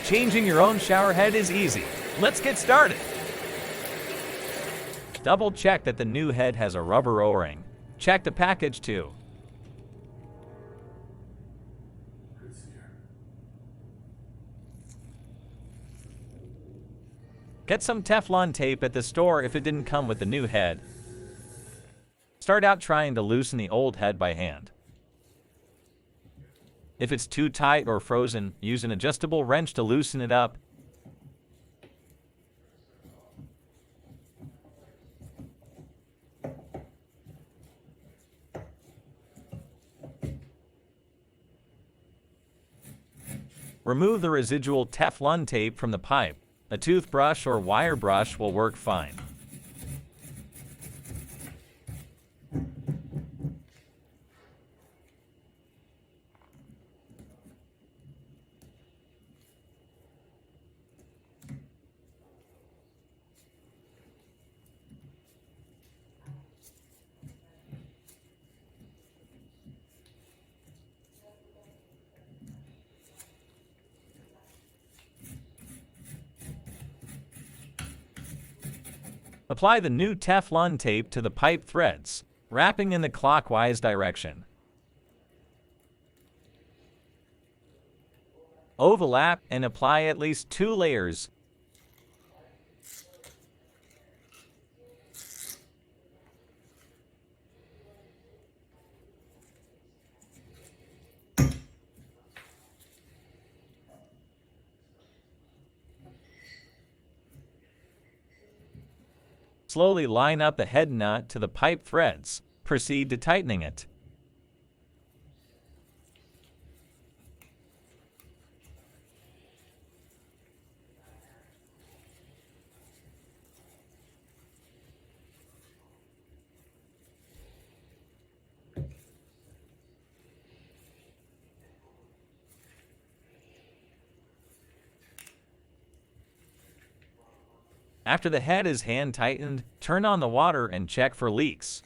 Changing your own shower head is easy. Let's get started. Double check that the new head has a rubber O-ring. Check the package too. Get some Teflon tape at the store if it didn't come with the new head. Start out trying to loosen the old head by hand. If it's too tight or frozen, use an adjustable wrench to loosen it up. Remove the residual Teflon tape from the pipe. A toothbrush or wire brush will work fine. Apply the new Teflon tape to the pipe threads, wrapping in the clockwise direction. Overlap and apply at least 2 layers. Slowly line up the head nut to the pipe threads. Proceed to tightening it. After the head is hand tightened, turn on the water and check for leaks.